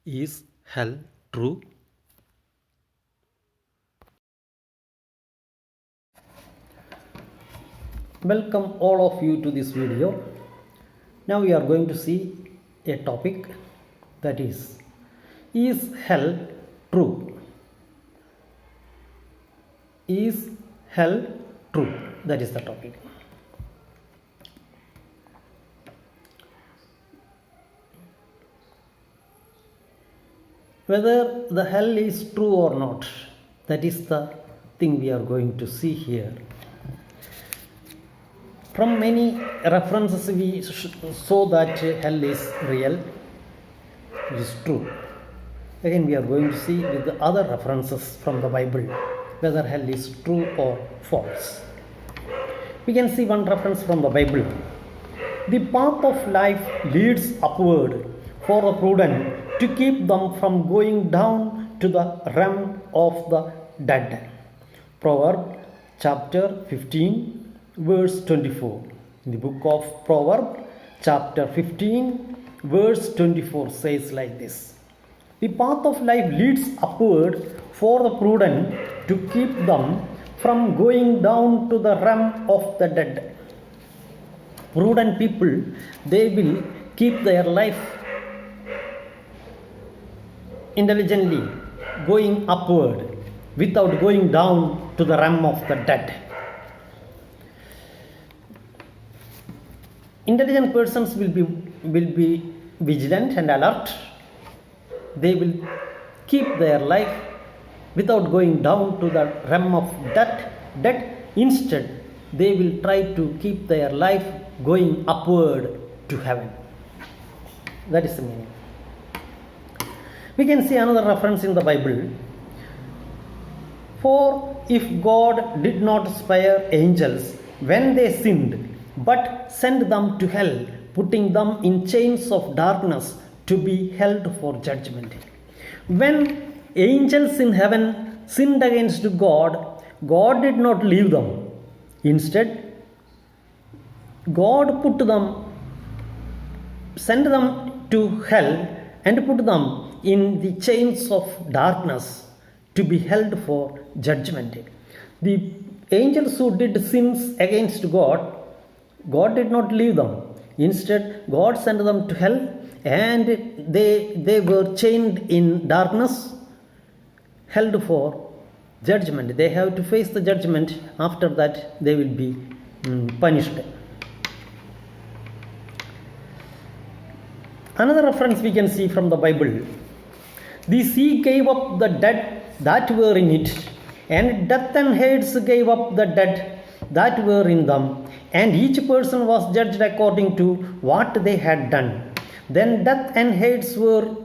Is hell true? Welcome all of you to this video. Now we are going to see a topic that is hell true? Is hell true? That is the topic. Whether the hell is true or not, that is the thing we are going to see here. From many references, we saw that hell is real, it is true. Again, we are going to see with the other references from the Bible whether hell is true or false. We can see one reference from the Bible. The path of life leads upward for the prudent to keep them from going down to the realm of the dead. Proverbs chapter 15 verse 24. In the book of Proverbs chapter 15 verse 24 says like this: the path of life leads upward for the prudent to keep them from going down to the realm of the dead. Prudent people, they will keep their life intelligently going upward without going down to the realm of the dead. Intelligent persons will be vigilant and alert. They will keep their life without going down to the realm of dead. Instead, they will try to keep their life going upward to heaven. That is the meaning. We can see another reference in the Bible. For if God did not spare angels when they sinned, but sent them to hell, putting them in chains of darkness to be held for judgment. When angels in heaven sinned against God, God did not leave them. Instead, God sent them to hell and put them in the chains of darkness to be held for judgment. The angels who did sins against God, God did not leave them. Instead, God sent them to hell and they were chained in darkness, held for judgment. They have to face the judgment. After that, they will be punished. Another reference we can see from the Bible: the sea gave up the dead that were in it, and death and Hades gave up the dead that were in them, and each person was judged according to what they had done. Then death and Hades were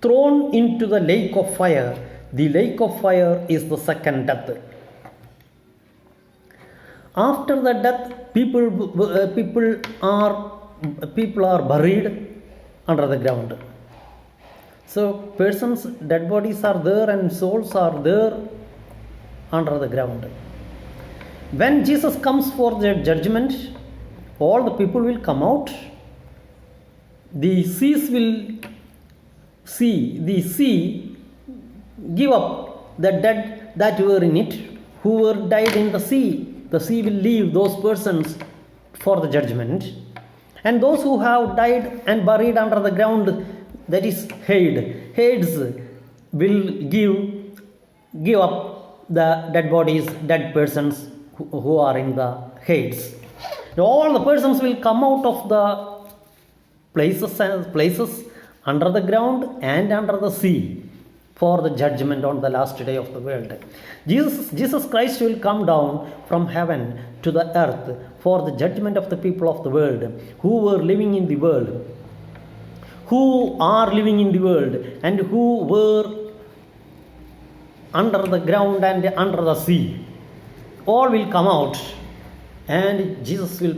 thrown into the lake of fire. The lake of fire is the second death. After the death, people are buried under the ground. So persons' dead bodies are there and souls are there under the ground. When Jesus comes for the judgment, all the people will come out. The sea give up the dead that were in it, who were died in the sea. The sea will leave those persons for the judgment. And those who have died and buried under the ground, that is Hades will give up the dead bodies, dead persons who are in the Hades. All the persons will come out of the places under the ground and under the sea for the judgment on the last day of the world. Jesus Christ will come down from heaven to the earth for the judgment of the people of the world who were living in the world, who are living in the world, and who were under the ground and under the sea. All will come out, and Jesus will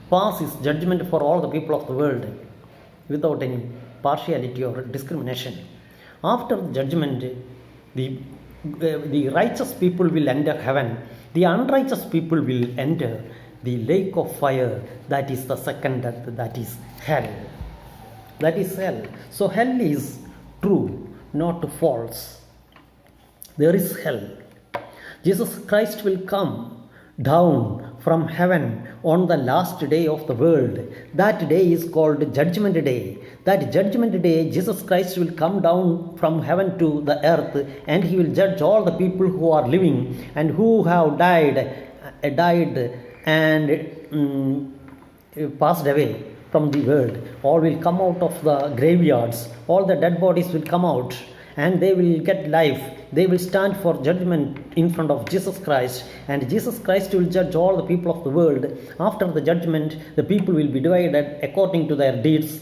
pass his judgment for all the people of the world without any partiality or discrimination. After judgment, the righteous people will enter heaven. The unrighteous people will enter the lake of fire, that is the second death, that is hell. That is hell. So hell is true, not false. There is hell. Jesus Christ will come down from heaven on the last day of the world. That day is called Judgment Day. That Judgment Day, Jesus Christ will come down from heaven to the earth, and he will judge all the people who are living and who have died and passed away from the world. All will come out of the graveyards. All the dead bodies will come out, and they will get life. They will stand for judgment in front of Jesus Christ, and Jesus Christ will judge all the people of the world. After the judgment, the people will be divided according to their deeds,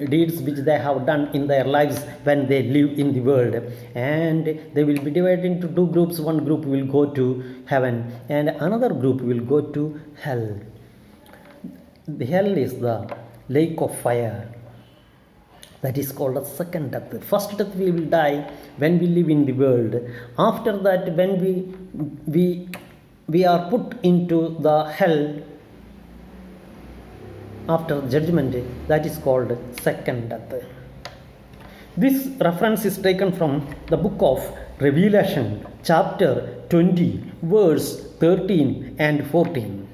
deeds which they have done in their lives when they live in the world. And they will be divided into two groups. One group will go to heaven, and another group will go to hell. The hell is the lake of fire. That is called a second death. First death we will die when we live in the world. After that, when we are put into the hell after judgment, that is called second death. This reference is taken from the book of Revelation, chapter 20, verse 13 and 14.